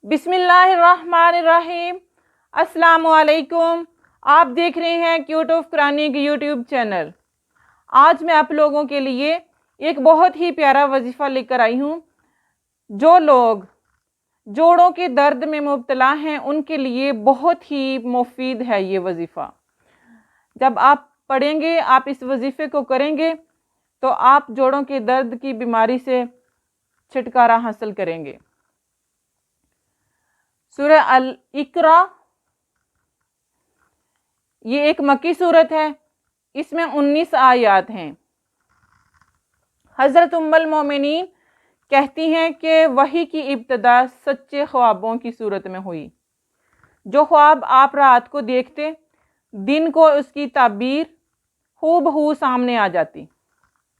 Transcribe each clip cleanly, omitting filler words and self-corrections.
بسم اللہ الرحمن الرحیم۔ السلام علیکم۔ آپ دیکھ رہے ہیں cute of Quranic YouTube channel. آج میں آپ لوگوں کے لیے ایک بہت ہی پیارا وظیفہ لے کر آئی ہوں۔ جو لوگ جوڑوں کے درد میں مبتلا ہیں ان کے لیے بہت ہی مفید ہے یہ وظیفہ۔ جب آپ پڑھیں گے، آپ اس وظیفے کو کریں گے تو آپ جوڑوں کے درد کی بیماری سے چھٹکارا حاصل کریں گے۔ سورہ الاقراء یہ ایک مکی صورت ہے، اس میں 19 آیات ہیں۔ حضرت ام المومنین کہتی ہیں کہ وحی کی ابتدا سچے خوابوں کی صورت میں ہوئی۔ جو خواب آپ رات کو دیکھتے، دن کو اس کی تعبیر ہو بہو سامنے آ جاتی،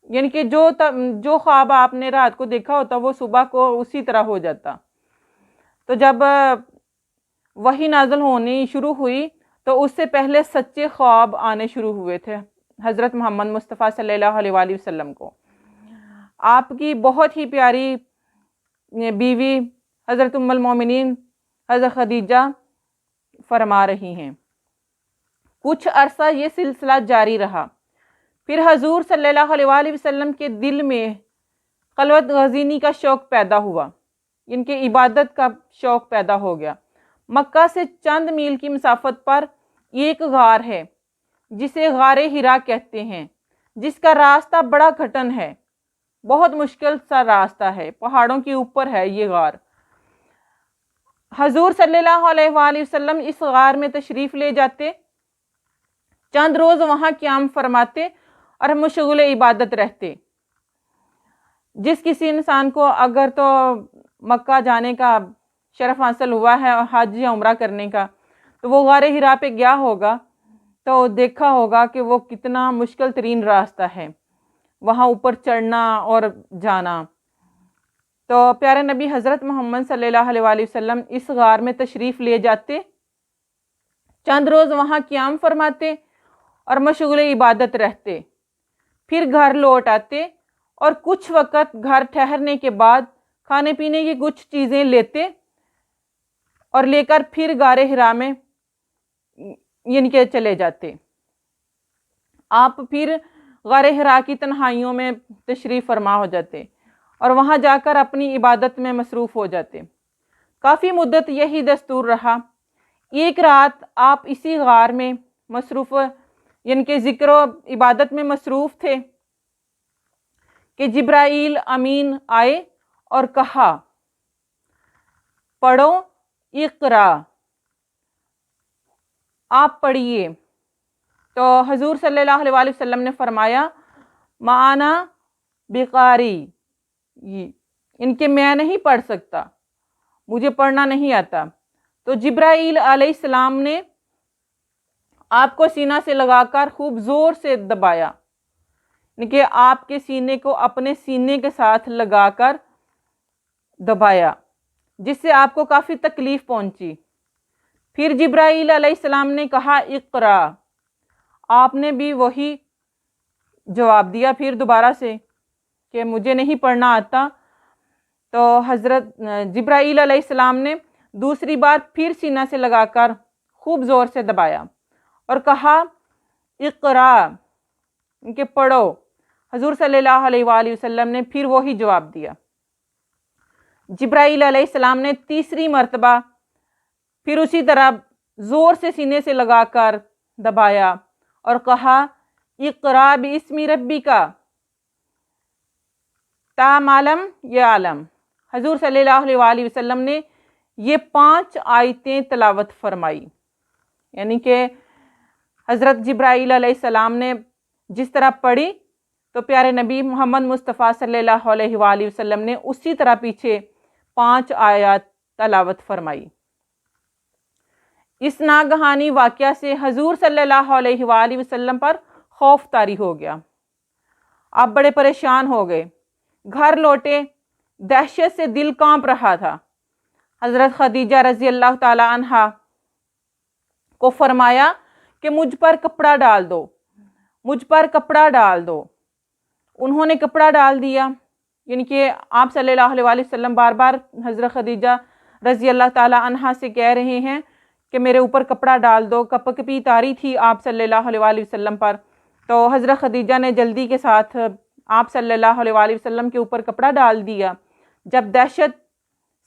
یعنی کہ جو خواب آپ نے رات کو دیکھا ہوتا وہ صبح کو اسی طرح ہو جاتا۔ تو جب وحی نازل ہونی شروع ہوئی تو اس سے پہلے سچے خواب آنے شروع ہوئے تھے حضرت محمد مصطفیٰ صلی اللہ علیہ وآلہ وسلم کو۔ آپ کی بہت ہی پیاری بیوی حضرت ام المومنین حضرت خدیجہ فرما رہی ہیں، کچھ عرصہ یہ سلسلہ جاری رہا، پھر حضور صلی اللہ علیہ وآلہ وسلم کے دل میں خلوت گزینی کا شوق پیدا ہوا، ان کے عبادت کا شوق پیدا ہو گیا۔ مکہ سے چند میل کی مسافت پر ایک غار ہے جسے غار حرا کہتے ہیں، جس کا راستہ بڑا کٹھن ہے، بہت مشکل سا راستہ ہے، پہاڑوں کے اوپر ہے یہ غار۔ حضور صلی اللہ علیہ وآلہ وسلم اس غار میں تشریف لے جاتے، چند روز وہاں قیام فرماتے اور مشغول عبادت رہتے۔ جس کسی انسان کو اگر تو مکہ جانے کا شرف حاصل ہوا ہے اور حج یا عمرہ کرنے کا، تو وہ غار حرا پہ گیا ہوگا تو دیکھا ہوگا کہ وہ کتنا مشکل ترین راستہ ہے، وہاں اوپر چڑھنا اور جانا۔ تو پیارے نبی حضرت محمد صلی اللہ علیہ وآلہ وسلم اس غار میں تشریف لے جاتے، چند روز وہاں قیام فرماتے اور مشغول عبادت رہتے، پھر گھر لوٹ آتے اور کچھ وقت گھر ٹھہرنے کے بعد کھانے پینے کی کچھ چیزیں لیتے اور لے کر پھر غار حرا میں ان کے چلے جاتے۔ آپ پھر غار حرا کی تنہائیوں میں تشریف فرما ہو جاتے اور وہاں جا کر اپنی عبادت میں مصروف ہو جاتے۔ کافی مدت یہی دستور رہا۔ ایک رات آپ اسی غار میں مصروف یعنی کہ ذکر و عبادت میں مصروف تھے کہ جبرائیل امین آئے اور کہا، پڑھو اقرا، آپ پڑھیے۔ تو حضور صلی اللہ علیہ وآلہ وسلم نے فرمایا، معنا بقاری، ان کے میں نہیں پڑھ سکتا، مجھے پڑھنا نہیں آتا۔ تو جبرائیل علیہ السلام نے آپ کو سینہ سے لگا کر خوب زور سے دبایا، یعنی کہ آپ کے سینے کو اپنے سینے کے ساتھ لگا کر دبایا، جس سے آپ کو کافی تکلیف پہنچی۔ پھر جبرائیل علیہ السلام نے کہا اقرا، آپ نے بھی وہی جواب دیا پھر دوبارہ سے کہ مجھے نہیں پڑھنا آتا۔ تو حضرت جبرائیل علیہ السلام نے دوسری بار پھر سینہ سے لگا کر خوب زور سے دبایا اور کہا اقرا، کہ پڑھو۔ حضور صلی اللہ علیہ وآلہ وسلم نے پھر وہی جواب دیا۔ جبرائیل علیہ السلام نے تیسری مرتبہ پھر اسی طرح زور سے سینے سے لگا کر دبایا اور کہا اقرا باسم ربک تا معلم یا عالم۔ حضور صلی اللہ علیہ وآلہ وسلم نے یہ 5 آیتیں تلاوت فرمائی، یعنی کہ حضرت جبرائیل علیہ السلام نے جس طرح پڑھی تو پیارے نبی محمد مصطفیٰ صلی اللہ علیہ وآلہ وسلم نے اسی طرح پیچھے 5 آیات تلاوت فرمائی۔ اس ناگہانی واقعہ سے حضور صلی اللہ علیہ وآلہ وسلم پر خوف طاری ہو گیا، آپ بڑے پریشان ہو گئے، گھر لوٹے، دہشت سے دل کانپ رہا تھا۔ حضرت خدیجہ رضی اللہ تعالی عنہا کو فرمایا کہ مجھ پر کپڑا ڈال دو، مجھ پر کپڑا ڈال دو۔ انہوں نے کپڑا ڈال دیا، یعنی کہ آپ صلی اللہ علیہ وآلہ وسلم بار بار حضرت خدیجہ رضی اللہ تعالیٰ عنہ سے کہہ رہے ہیں کہ میرے اوپر کپڑا ڈال دو، کپکپی طاری تھی آپ صلی اللہ علیہ وآلہ وسلم پر، تو حضرت خدیجہ نے جلدی کے ساتھ آپ صلی اللہ علیہ وآلہ وسلم کے اوپر کپڑا ڈال دیا۔ جب دہشت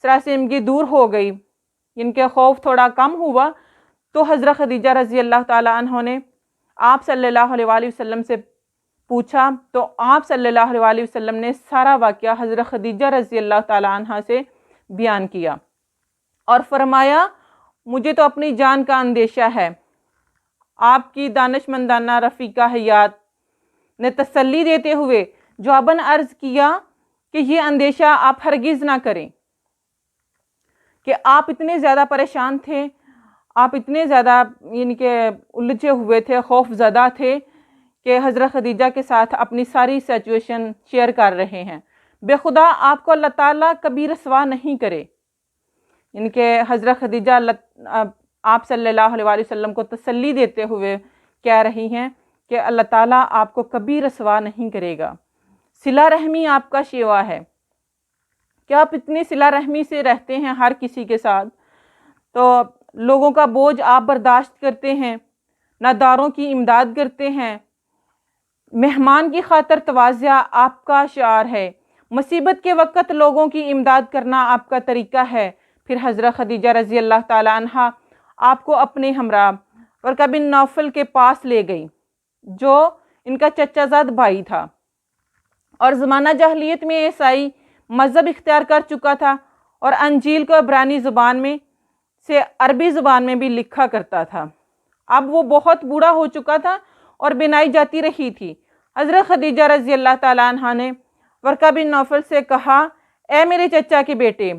سراسر ان کی دور ہو گئی، ان کے خوف تھوڑا کم ہوا، تو حضرت خدیجہ رضی اللہ تعالیٰ عنہ نے آپ صلی اللہ علیہ وآلہ وسلم سے پوچھا، تو آپ صلی اللہ علیہ وآلہ وسلم نے سارا واقعہ حضرت خدیجہ رضی اللہ تعالیٰ عنہ سے بیان کیا اور فرمایا مجھے تو اپنی جان کا اندیشہ ہے۔ آپ کی دانشمندانہ رفیقہ حیات نے تسلی دیتے ہوئے جواباً عرض کیا کہ یہ اندیشہ آپ ہرگز نہ کریں، کہ آپ اتنے زیادہ پریشان تھے، آپ اتنے زیادہ ان کے الجھے ہوئے تھے، خوف زدہ تھے کہ حضرت خدیجہ کے ساتھ اپنی ساری سچویشن شیئر کر رہے ہیں۔ بے خدا آپ کو اللہ تعالیٰ کبھی رسوا نہیں کرے۔ ان کے حضرت خدیجہ آپ صلی اللہ علیہ وآلہ وسلم کو تسلی دیتے ہوئے کہہ رہی ہیں کہ اللہ تعالیٰ آپ کو کبھی رسوا نہیں کرے گا۔ صلہ رحمی آپ کا شیوا ہے کہ آپ اتنی صلہ رحمی سے رہتے ہیں ہر کسی کے ساتھ، تو لوگوں کا بوجھ آپ برداشت کرتے ہیں، ناداروں کی امداد کرتے ہیں، مہمان کی خاطر تواضع آپ کا شعار ہے، مصیبت کے وقت لوگوں کی امداد کرنا آپ کا طریقہ ہے۔ پھر حضرت خدیجہ رضی اللہ تعالیٰ عنہ آپ کو اپنے ہمراہ ورقہ بن نوفل کے پاس لے گئی، جو ان کا چچا زاد بھائی تھا اور زمانہ جاہلیت میں عیسائی مذہب اختیار کر چکا تھا اور انجیل کو عبرانی زبان میں سے عربی زبان میں بھی لکھا کرتا تھا۔ اب وہ بہت بوڑھا ہو چکا تھا اور بینائی جاتی رہی تھی۔ حضرت خدیجہ رضی اللہ تعالیٰ عنہ نے ورقہ بن نوفل سے کہا، اے میرے چچا کے بیٹے،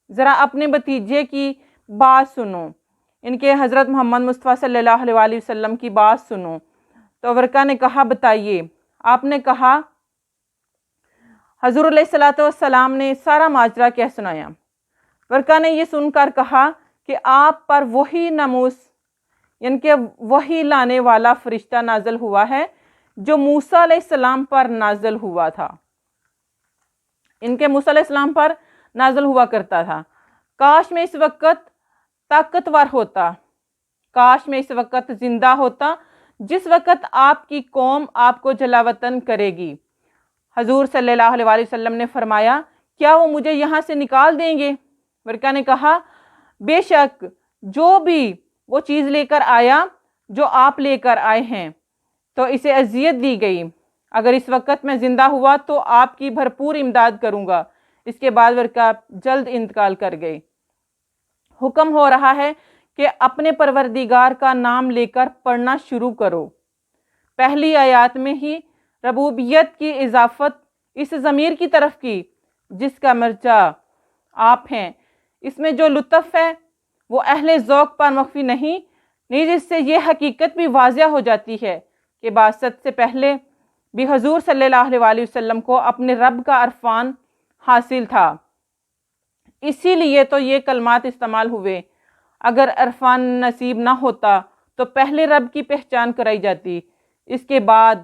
ذرا اپنے بھتیجے کی بات سنو، ان کے حضرت محمد مصطفیٰ صلی اللہ علیہ وآلہ وسلم کی بات سنو۔ تو ورقہ نے کہا بتائیے۔ آپ نے کہا حضور علیہ السلام نے سارا ماجرا کہہ سنایا۔ ورقہ نے یہ سن کر کہا کہ آپ پر وہی ناموس، یعنی کہ وہی لانے والا فرشتہ نازل ہوا ہے جو موسیٰ علیہ السلام پر نازل ہوا تھا، ان کے موسیٰ علیہ السلام پر نازل ہوا کرتا تھا۔ کاش میں اس وقت طاقتور ہوتا، کاش میں اس وقت زندہ ہوتا جس وقت آپ کی قوم آپ کو جلا وطن کرے گی۔ حضور صلی اللہ علیہ وآلہ وسلم نے فرمایا، کیا وہ مجھے یہاں سے نکال دیں گے؟ ورقہ نے کہا، بے شک، جو بھی وہ چیز لے کر آیا جو آپ لے کر آئے ہیں، تو اسے اذیت دی گئی۔ اگر اس وقت میں زندہ ہوا تو آپ کی بھرپور امداد کروں گا۔ اس کے بعد ورقہ جلد انتقال کر گئے۔ حکم ہو رہا ہے کہ اپنے پروردگار کا نام لے کر پڑھنا شروع کرو۔ پہلی آیات میں ہی ربوبیت کی اضافت اس ضمیر کی طرف کی جس کا مرجع آپ ہیں۔ اس میں جو لطف ہے وہ اہل ذوق پر مخفی نہیں، جس سے یہ حقیقت بھی واضح ہو جاتی ہے کہ بعثت سے پہلے بھی حضور صلی اللہ علیہ وآلہ وسلم کو اپنے رب کا عرفان حاصل تھا، اسی لیے تو یہ کلمات استعمال ہوئے۔ اگر عرفان نصیب نہ ہوتا تو پہلے رب کی پہچان کرائی جاتی، اس کے بعد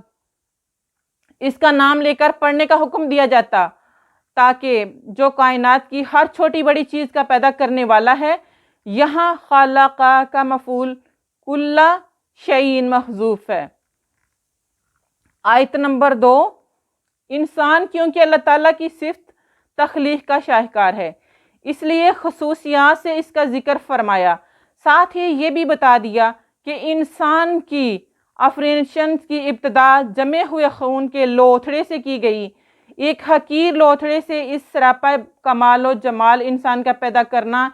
اس کا نام لے کر پڑھنے کا حکم دیا جاتا، تاکہ جو کائنات کی ہر چھوٹی بڑی چیز کا پیدا کرنے والا ہے، یہاں خالقہ کا مفعول کل شیء محذوف ہے۔ آیت نمبر 2، انسان کیونکہ اللہ تعالیٰ کی صفت تخلیق کا شاہکار ہے، اس لیے خصوصیات سے اس کا ذکر فرمایا۔ ساتھ ہی یہ بھی بتا دیا کہ انسان کی آفریشن کی ابتدا جمے ہوئے خون کے لوتھڑے سے کی گئی، ایک حقیر لوتھڑے سے اس سراپا کمال و جمال انسان کا پیدا کرنا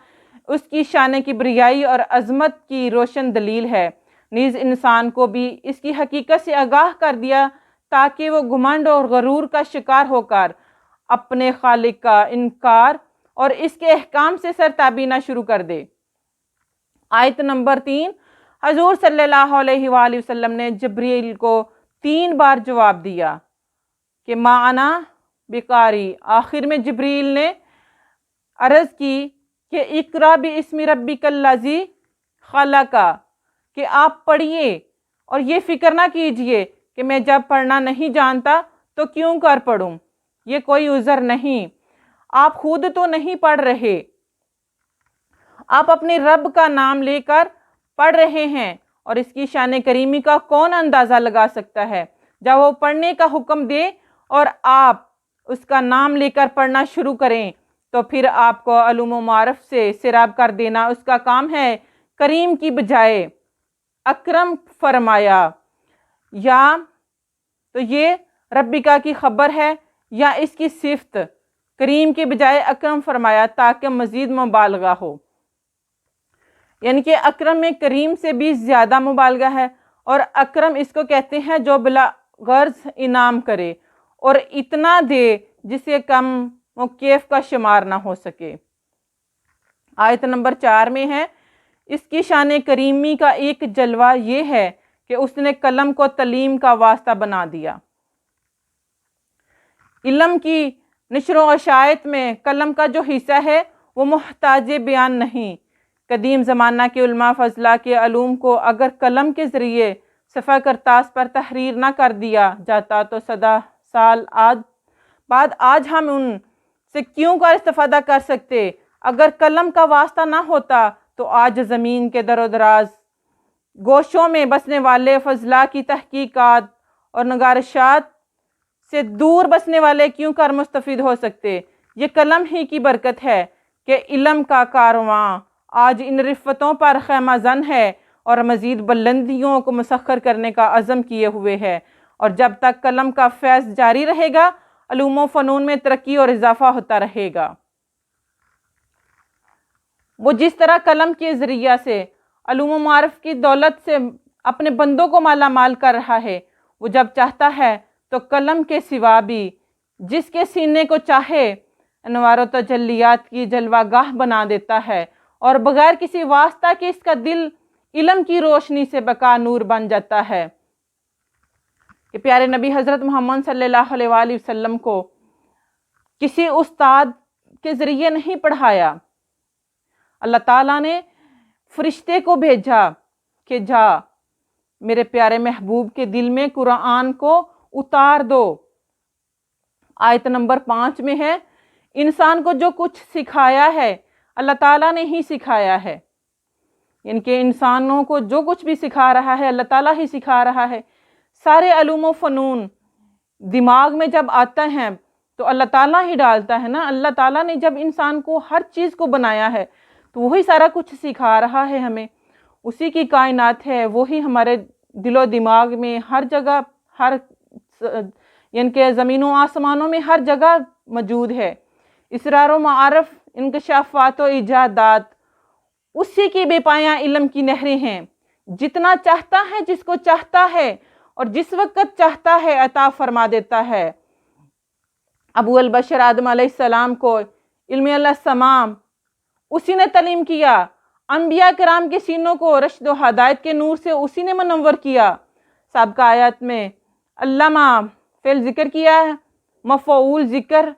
اس کی شان کبریائی اور عظمت کی روشن دلیل ہے۔ نیز انسان کو بھی اس کی حقیقت سے آگاہ کر دیا تاکہ وہ گھمنڈ اور غرور کا شکار ہو کر اپنے خالق کا انکار اور اس کے احکام سے سرتابی نہ شروع کر دے۔ آیت نمبر 3، حضور صلی اللہ علیہ وآلہ وسلم نے جبریل کو 3 بار جواب دیا کہ ما انا بقاری۔ آخر میں جبریل نے عرض کی کہ اقرا باسم ربک الذی خلق، کہ آپ پڑھیے اور یہ فکر نہ کیجئے کہ میں جب پڑھنا نہیں جانتا تو کیوں کر پڑھوں، یہ کوئی عذر نہیں، آپ خود تو نہیں پڑھ رہے، آپ اپنے رب کا نام لے کر پڑھ رہے ہیں، اور اس کی شان کریمی کا کون اندازہ لگا سکتا ہے؟ جب وہ پڑھنے کا حکم دے اور آپ اس کا نام لے کر پڑھنا شروع کریں تو پھر آپ کو علوم و معارف سے سیراب کر دینا اس کا کام ہے۔ کریم کی بجائے اکرم فرمایا، یا تو یہ ربکا کی خبر ہے یا اس کی صفت، کریم کے بجائے اکرم فرمایا تاکہ مزید مبالغہ ہو، یعنی کہ اکرم میں کریم سے بھی زیادہ مبالغہ ہے، اور اکرم اس کو کہتے ہیں جو بلا غرض انعام کرے اور اتنا دے جسے کم و کیف کا شمار نہ ہو سکے۔ آیت نمبر 4 میں ہے، اس کی شان کریمی کا ایک جلوہ یہ ہے کہ اس نے قلم کو تعلیم کا واسطہ بنا دیا۔ علم کی نشر و اشاعت میں قلم کا جو حصہ ہے وہ محتاج بیان نہیں۔ قدیم زمانہ کے علماء فضلہ کے علوم کو اگر قلم کے ذریعے صفحہ کرتاس پر تحریر نہ کر دیا جاتا تو صدا سال بعد آج ہم ان سے کیوں کا استفادہ کر سکتے؟ اگر قلم کا واسطہ نہ ہوتا تو آج زمین کے در و دراز گوشوں میں بسنے والے فضلہ کی تحقیقات اور نگارشات سے دور بسنے والے کیوں کر مستفید ہو سکتے؟ یہ قلم ہی کی برکت ہے کہ علم کا کارواں آج ان رفتوں پر خیمہ زن ہے اور مزید بلندیوں کو مسخر کرنے کا عزم کیے ہوئے ہے، اور جب تک قلم کا فیض جاری رہے گا علوم و فنون میں ترقی اور اضافہ ہوتا رہے گا۔ وہ جس طرح قلم کے ذریعہ سے علوم و معارف کی دولت سے اپنے بندوں کو مالا مال کر رہا ہے، وہ جب چاہتا ہے تو قلم کے سوا بھی جس کے سینے کو چاہے انوار و تجلیات کی جلوہ گاہ بنا دیتا ہے، اور بغیر کسی واسطہ کے اس کا دل علم کی روشنی سے بقا نور بن جاتا ہے۔ کہ پیارے نبی حضرت محمد صلی اللہ علیہ وآلہ وسلم کو کسی استاد کے ذریعے نہیں پڑھایا، اللہ تعالیٰ نے فرشتے کو بھیجا کہ جا میرے پیارے محبوب کے دل میں قرآن کو اتار دو۔ آیت نمبر 5 میں ہے، انسان کو جو کچھ سکھایا ہے اللہ تعالیٰ نے ہی سکھایا ہے، یعنی کہ انسانوں کو جو کچھ بھی سکھا رہا ہے اللہ تعالیٰ ہی سکھا رہا ہے۔ سارے علوم و فنون دماغ میں جب آتا ہے تو اللہ تعالیٰ ہی ڈالتا ہے نا۔ اللہ تعالیٰ نے جب انسان کو ہر چیز کو بنایا ہے تو وہی سارا کچھ سکھا رہا ہے ہمیں، اسی کی کائنات ہے، وہی ہمارے دل و دماغ میں ہر جگہ، یعنی کہ زمین و آسمانوں میں ہر جگہ موجود ہے۔ اسرار و معارف، انکشافات و ایجادات اسی کی بے پایاں علم کی نہریں ہیں، جتنا چاہتا ہے جس کو چاہتا ہے اور جس وقت چاہتا ہے عطا فرما دیتا ہے۔ ابو البشر آدم علیہ السلام کو علم اللہ سمام اسی نے تعلیم کیا، انبیاء کرام کے سینوں کو رشد و ہدایت کے نور سے اسی نے منور کیا۔ سابقہ آیات میں علامہ فعل ذکر کیا ہے، مفعول ذکر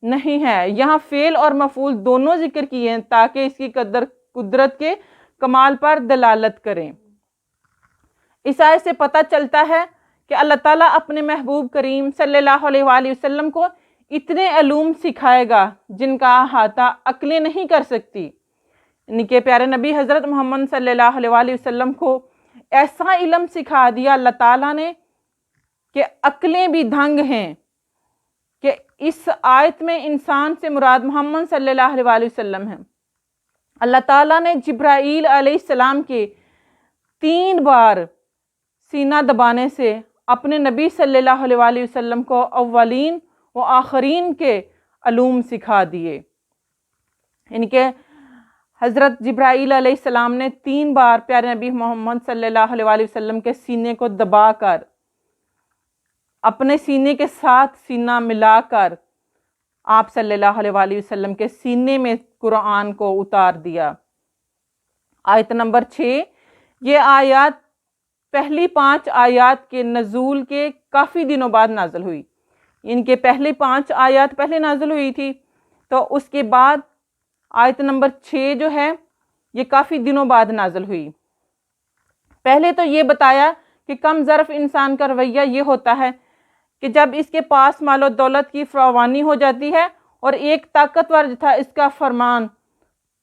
نہیں ہے، یہاں فعل اور مفعول دونوں ذکر کیے ہیں تاکہ اس کی قدرت کے کمال پر دلالت کریں۔ اس آیت سے پتہ چلتا ہے کہ اللہ تعالیٰ اپنے محبوب کریم صلی اللہ علیہ وآلہ وسلم کو اتنے علوم سکھائے گا جن کا احاطہ عقلیں نہیں کر سکتی، یعنی کہ پیارے نبی حضرت محمد صلی اللہ علیہ وآلہ وسلم کو ایسا علم سکھا دیا اللہ تعالیٰ نے کہ عقلیں بھی دھنگ ہیں۔ کہ اس آیت میں انسان سے مراد محمد صلی اللہ علیہ وآلہ وسلم ہے۔ اللہ تعالیٰ نے جبرائیل علیہ السلام کے 3 بار سینہ دبانے سے اپنے نبی صلی اللہ علیہ وآلہ وسلم کو اولین و آخرین کے علوم سکھا دیے، یعنی کہ حضرت جبرائیل علیہ السلام نے 3 بار پیارے نبی محمد صلی اللہ علیہ وآلہ وسلم کے سینے کو دبا کر، اپنے سینے کے ساتھ سینہ ملا کر آپ صلی اللہ علیہ وآلہ وسلم کے سینے میں قرآن کو اتار دیا۔ آیت نمبر 6، یہ آیات پہلی 5 آیات کے نزول کے کافی دنوں بعد نازل ہوئی، ان کے پہلی 5 آیات پہلے نازل ہوئی تھی، تو اس کے بعد آیت نمبر 6 جو ہے یہ کافی دنوں بعد نازل ہوئی۔ پہلے تو یہ بتایا کہ کم ظرف انسان کا رویہ یہ ہوتا ہے کہ جب اس کے پاس مال و دولت کی فراوانی ہو جاتی ہے اور ایک طاقتور تھا اس کا فرمان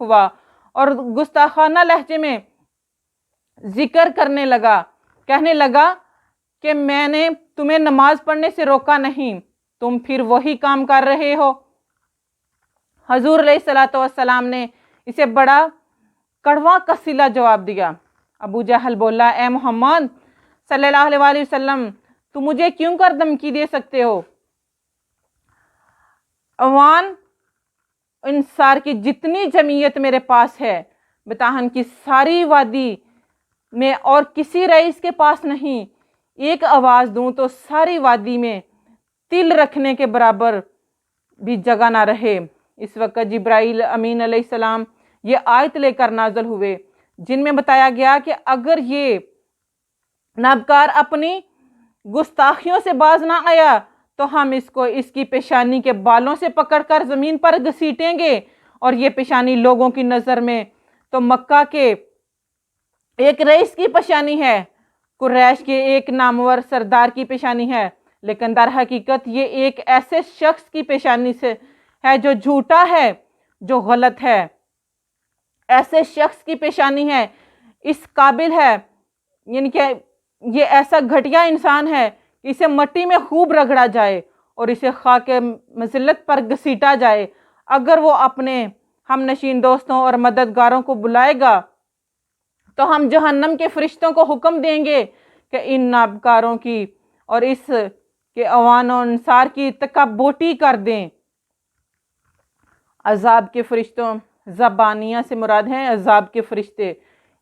ہوا اور گستاخانہ لہجے میں ذکر کرنے لگا، کہنے لگا کہ میں نے تمہیں نماز پڑھنے سے روکا نہیں، تم پھر وہی کام کر رہے ہو۔ حضور علیہ الصلوۃ والسلام نے اسے بڑا کڑوا کسیلا جواب دیا۔ ابو جہل بولا، اے محمد صلی اللہ علیہ وآلہ وسلم، تم مجھے کیوں کر دھمکی دے سکتے ہو؟ اوان انصار کی جتنی جمعیت میرے پاس ہے، بتاہن کی ساری وادی میں اور کسی رئیس کے پاس نہیں، ایک آواز دوں تو ساری وادی میں تل رکھنے کے برابر بھی جگہ نہ رہے۔ اس وقت جبرائیل امین علیہ السلام یہ آیت لے کر نازل ہوئے، جن میں بتایا گیا کہ اگر یہ نابکار اپنی گستاخیوں سے باز نہ آیا تو ہم اس کو اس کی پیشانی کے بالوں سے پکڑ کر زمین پر گھسیٹیں گے، اور یہ پیشانی لوگوں کی نظر میں تو مکہ کے ایک رئیس کی پیشانی ہے، قریش کے ایک نامور سردار کی پیشانی ہے، لیکن در حقیقت یہ ایک ایسے شخص کی پیشانی سے ہے جو جھوٹا ہے، جو غلط ہے۔ ایسے شخص کی پیشانی ہے، اس قابل ہے، یعنی کہ یہ ایسا گھٹیا انسان ہے کہ اسے مٹی میں خوب رگڑا جائے اور اسے خاک مذلت پر گھسیٹا جائے۔ اگر وہ اپنے ہم نشین دوستوں اور مددگاروں کو بلائے گا تو ہم جہنم کے فرشتوں کو حکم دیں گے کہ ان نابکاروں کی اور اس کے اوان و انصار کی تکابوٹی کر دیں۔ عذاب کے فرشتوں، زبانیہ سے مراد ہیں عذاب کے فرشتے،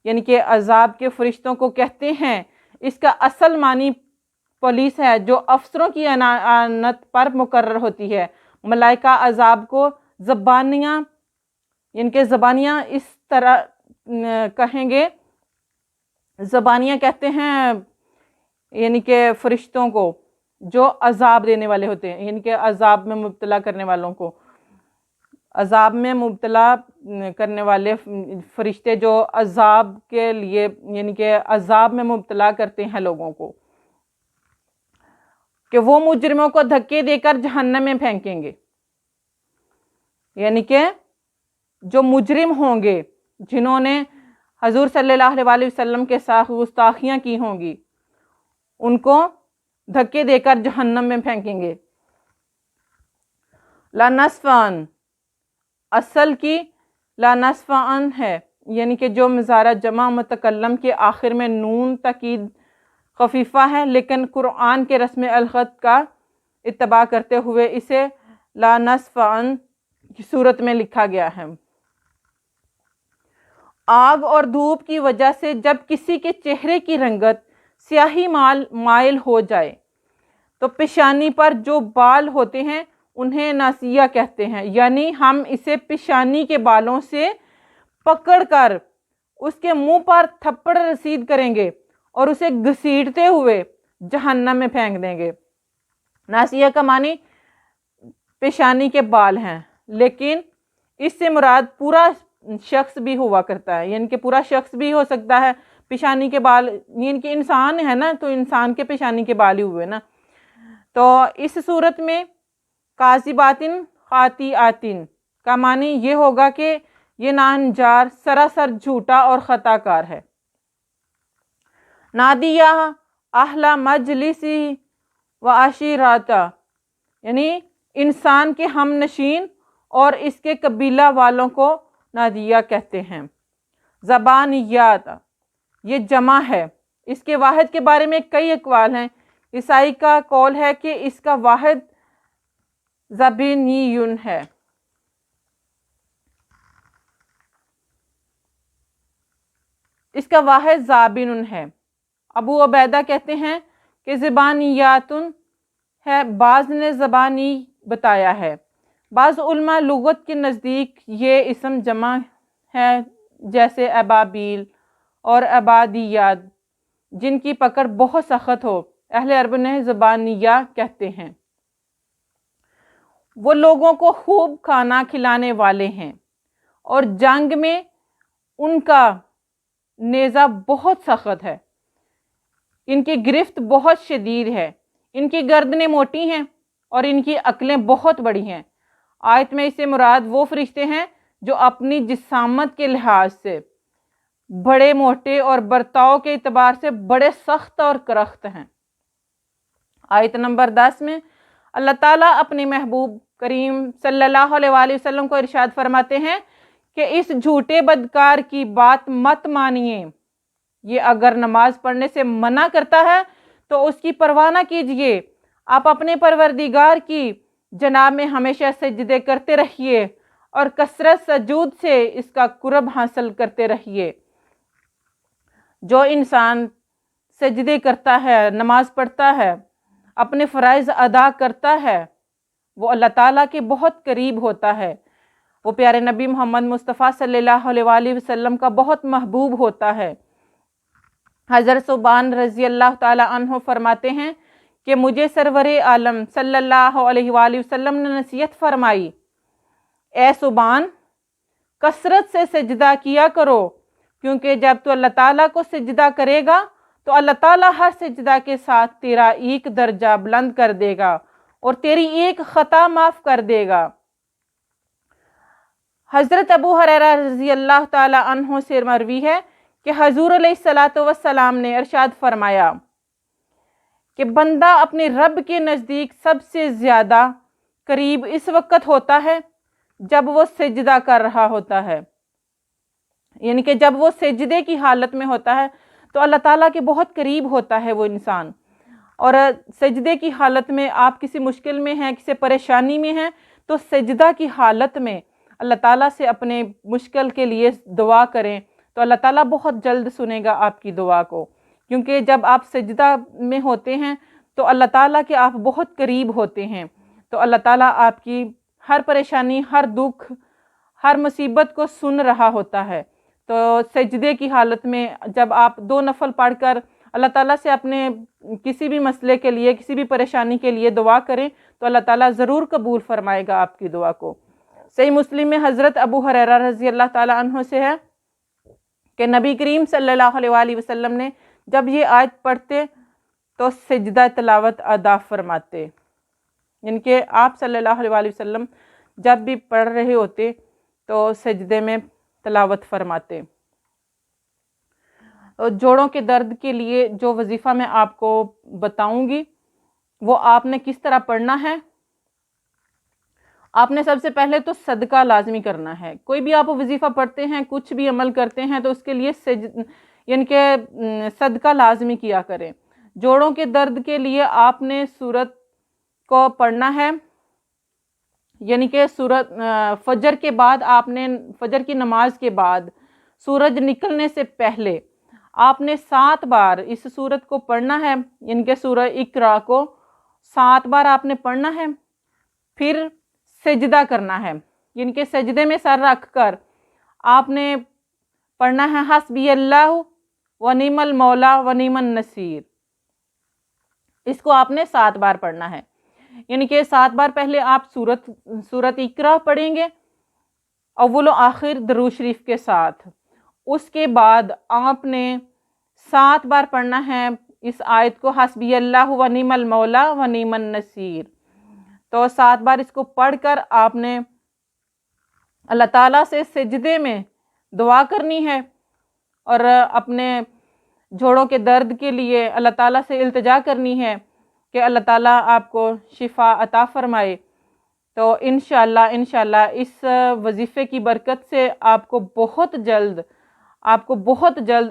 یعنی کہ عذاب کے فرشتوں کو کہتے ہیں۔ اس کا اصل معنی پولیس ہے جو افسروں کی اعانت پر مقرر ہوتی ہے۔ ملائکہ عذاب کو زبانیہ، یعنی کہ زبانیہ اس طرح کہیں گے، زبانیہ کہتے ہیں یعنی کہ فرشتوں کو جو عذاب دینے والے ہوتے ہیں، یعنی کہ عذاب میں مبتلا کرنے والوں کو، عذاب میں مبتلا کرنے والے فرشتے جو عذاب کے لیے یعنی کہ عذاب میں مبتلا کرتے ہیں لوگوں کو، کہ وہ مجرموں کو دھکے دے کر جہنم میں پھینکیں گے۔ یعنی کہ جو مجرم ہوں گے، جنہوں نے حضور صلی اللہ علیہ وآلہ وسلم کے ساتھ گستاخیاں کی ہوں گی، ان کو دھکے دے کر جہنم میں پھینکیں گے۔ لا نصف ان، اصل کی لا نصف ان ہے، یعنی کہ جو مضارع جمع متکلم کے آخر میں نون تاکید خفیفہ ہے، لیکن قرآن کے رسم الخط کا اتباع کرتے ہوئے اسے لا نصف ان کی صورت میں لکھا گیا ہے۔ آگ اور دھوپ کی وجہ سے جب کسی کے چہرے کی رنگت سیاہی مائل ہو جائے تو پیشانی پر جو بال ہوتے ہیں انہیں ناسیہ کہتے ہیں، یعنی ہم اسے پیشانی کے بالوں سے پکڑ کر اس کے منہ پر تھپڑ رسید کریں گے اور اسے گھسیٹتے ہوئے جہنم میں پھینک دیں گے۔ ناسیہ کا معنی پیشانی کے بال ہیں، لیکن اس سے مراد پورا شخص بھی ہوا کرتا ہے، یعنی کہ پورا شخص بھی ہو سکتا ہے۔ پیشانی کے بال یعنی کہ انسان ہے نا، تو انسان کے پیشانی کے بال ہی ہوئے نا۔ تو اس صورت میں کاذباتن خاطئاتن کا معنی یہ ہوگا کہ یہ نانجار سراسر جھوٹا اور خطا کار ہے۔ نادیہ اہل مجلسی و عشیراتا، یعنی انسان کے ہم نشین اور اس کے قبیلہ والوں کو نادیہ کہتے ہیں۔ زبانیات یہ جمع ہے، اس کے واحد کے بارے میں کئی اقوال ہیں۔ عیسائی کا قول ہے کہ اس کا واحد زبینیون ہے۔ اس کا واحد زابینون ہے۔ ابو عبیدہ کہتے ہیں کہ زبانیاتن ہے، بعض نے زبانی بتایا ہے۔ بعض علماء لغت کے نزدیک یہ اسم جمع ہے، جیسے ابابیل اور ابادیات، جن کی پکڑ بہت سخت ہو، اہل عرب نے زبانیہ کہتے ہیں۔ وہ لوگوں کو خوب کھانا کھلانے والے ہیں اور جنگ میں ان کا نیزہ بہت سخت ہے، ان کی گرفت بہت شدید ہے، ان کی گردنیں موٹی ہیں اور ان کی عقلیں بہت بڑی ہیں۔ آیت میں اس سے مراد وہ فرشتے ہیں جو اپنی جسامت کے لحاظ سے بڑے موٹے اور برتاؤ کے اعتبار سے بڑے سخت اور کرخت ہیں۔ آیت نمبر 10 میں اللہ تعالیٰ اپنے محبوب کریم صلی اللہ علیہ وآلہ وسلم کو ارشاد فرماتے ہیں کہ اس جھوٹے بدکار کی بات مت مانیے، یہ اگر نماز پڑھنے سے منع کرتا ہے تو اس کی پرواہ نہ کیجیے، آپ اپنے پروردگار کی جناب میں ہمیشہ سجدے کرتے رہیے اور کثرت سجود سے اس کا قرب حاصل کرتے رہیے۔ جو انسان سجدے کرتا ہے، نماز پڑھتا ہے، اپنے فرائض ادا کرتا ہے، وہ اللہ تعالیٰ کے بہت قریب ہوتا ہے، وہ پیارے نبی محمد مصطفیٰ صلی اللہ علیہ وآلہ وسلم کا بہت محبوب ہوتا ہے۔ حضرت ثوبان رضی اللہ تعالیٰ عنہ فرماتے ہیں کہ مجھے سرور عالم صلی اللہ علیہ وآلہ وسلم نے نصیحت فرمائی، اے ثوبان کثرت سے سجدہ کیا کرو، کیونکہ جب تو اللہ تعالیٰ کو سجدہ کرے گا تو اللہ تعالیٰ ہر سجدہ کے ساتھ تیرا ایک درجہ بلند کر دے گا اور تیری ایک خطا معاف کر دے گا۔ حضرت ابو ہریرہ رضی اللہ تعالیٰ عنہ سے مروی ہے کہ حضور علیہ السلام نے ارشاد فرمایا کہ بندہ اپنے رب کے نزدیک سب سے زیادہ قریب اس وقت ہوتا ہے جب وہ سجدہ کر رہا ہوتا ہے، یعنی کہ جب وہ سجدے کی حالت میں ہوتا ہے تو اللہ تعالیٰ کے بہت قریب ہوتا ہے وہ انسان۔ اور سجدے کی حالت میں آپ کسی مشکل میں ہیں، کسی پریشانی میں ہیں، تو سجدہ کی حالت میں اللہ تعالیٰ سے اپنے مشکل کے لیے دعا کریں تو اللہ تعالیٰ بہت جلد سنے گا آپ کی دعا کو، کیونکہ جب آپ سجدہ میں ہوتے ہیں تو اللہ تعالیٰ کے آپ بہت قریب ہوتے ہیں، تو اللہ تعالیٰ آپ کی ہر پریشانی، ہر دکھ، ہر مصیبت کو سن رہا ہوتا ہے۔ تو سجدے کی حالت میں جب آپ 2 نفل پڑھ کر اللہ تعالیٰ سے اپنے کسی بھی مسئلے کے لیے، کسی بھی پریشانی کے لیے دعا کریں تو اللہ تعالیٰ ضرور قبول فرمائے گا آپ کی دعا کو۔ صحیح مسلم میں حضرت ابو ہریرہ رضی اللہ تعالیٰ عنہ سے ہے کہ نبی کریم صلی اللہ علیہ وآلہ وسلم نے جب یہ آیت پڑھتے تو سجدہ تلاوت ادا فرماتے، یعنی کہ آپ صلی اللہ علیہ وآلہ وسلم جب بھی پڑھ رہے ہوتے تو سجدے میں تلاوت فرماتے۔ جوڑوں کے درد کے لیے جو وظیفہ میں آپ کو بتاؤں گی وہ آپ نے کس طرح پڑھنا ہے۔ آپ نے سب سے پہلے تو صدقہ لازمی کرنا ہے۔ کوئی بھی آپ وظیفہ پڑھتے ہیں، کچھ بھی عمل کرتے ہیں تو اس کے لیے یعنی کہ صدقہ لازمی کیا کریں۔ جوڑوں کے درد کے لیے آپ نے سورت کو پڑھنا ہے، یعنی کہ سورت فجر کے بعد آپ نے، فجر کی نماز کے بعد سورج نکلنے سے پہلے آپ نے 7 بار اس سورت کو پڑھنا ہے، یعنی کہ سورہ اقرا کو 7 بار آپ نے پڑھنا ہے۔ پھر سجدہ کرنا ہے، یعنی کہ سجدے میں سر رکھ کر آپ نے پڑھنا ہے حسبی اللہ ونعم المولا ونعم النصیر۔ اس کو آپ نے 7 بار پڑھنا ہے، یعنی کہ 7 بار پہلے آپ سورت اقرا پڑھیں گے اول و آخر درود شریف کے ساتھ۔ اس کے بعد آپ نے 7 بار پڑھنا ہے اس آیت کو حسبی اللہ ونعم المولا ونعم النصیر۔ تو 7 بار اس کو پڑھ کر آپ نے اللہ تعالیٰ سے سجدے میں دعا کرنی ہے اور اپنے جوڑوں کے درد کے لیے اللہ تعالیٰ سے التجا کرنی ہے کہ اللہ تعالیٰ آپ کو شفا عطا فرمائے۔ تو انشاءاللہ اس وظیفے کی برکت سے آپ کو بہت جلد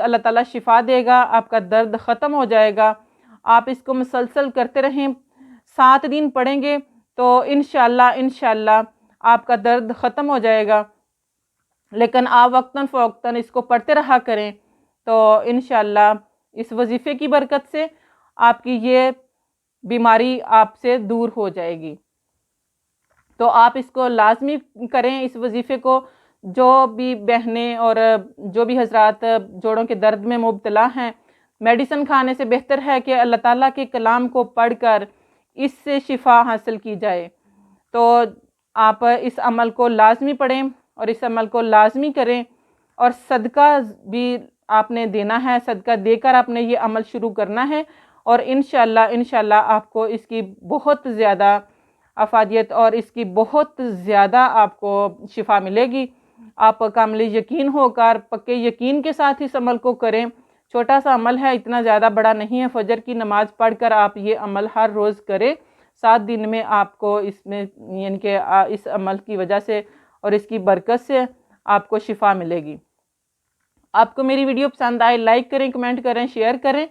اللہ تعالیٰ شفا دے گا، آپ کا درد ختم ہو جائے گا۔ آپ اس کو مسلسل کرتے رہیں، 7 دن پڑھیں گے تو انشاءاللہ آپ کا درد ختم ہو جائے گا۔ لیکن آپ وقتاً فوقتاً اس کو پڑھتے رہا کریں تو انشاءاللہ اس وظیفے کی برکت سے آپ کی یہ بیماری آپ سے دور ہو جائے گی۔ تو آپ اس کو لازمی کریں، اس وظیفے کو۔ جو بھی بہنیں اور جو بھی حضرات جوڑوں کے درد میں مبتلا ہیں، میڈیسن کھانے سے بہتر ہے کہ اللہ تعالیٰ کے کلام کو پڑھ کر اس سے شفا حاصل کی جائے۔ تو آپ اس عمل کو لازمی پڑھیں اور اس عمل کو لازمی کریں، اور صدقہ بھی آپ نے دینا ہے، صدقہ دے کر آپ نے یہ عمل شروع کرنا ہے، اور انشاءاللہ آپ کو اس کی بہت زیادہ افادیت اور اس کی بہت زیادہ آپ کو شفا ملے گی۔ آپ کامل یقین ہو کر پکے یقین کے ساتھ اس عمل کو کریں۔ چھوٹا سا عمل ہے، اتنا زیادہ بڑا نہیں ہے۔ فجر کی نماز پڑھ کر آپ یہ عمل ہر روز کریں، 7 دن میں آپ کو اس میں یعنی کہ اس عمل کی وجہ سے اور اس کی برکت سے آپ کو شفا ملے گی۔ آپ کو میری ویڈیو پسند آئے لائک کریں، کمنٹ کریں، شیئر کریں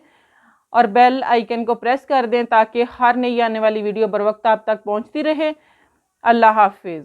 اور بیل آئیکن کو پریس کر دیں تاکہ ہر نئی آنے والی ویڈیو بر وقت آپ تک پہنچتی رہے۔ اللہ حافظ۔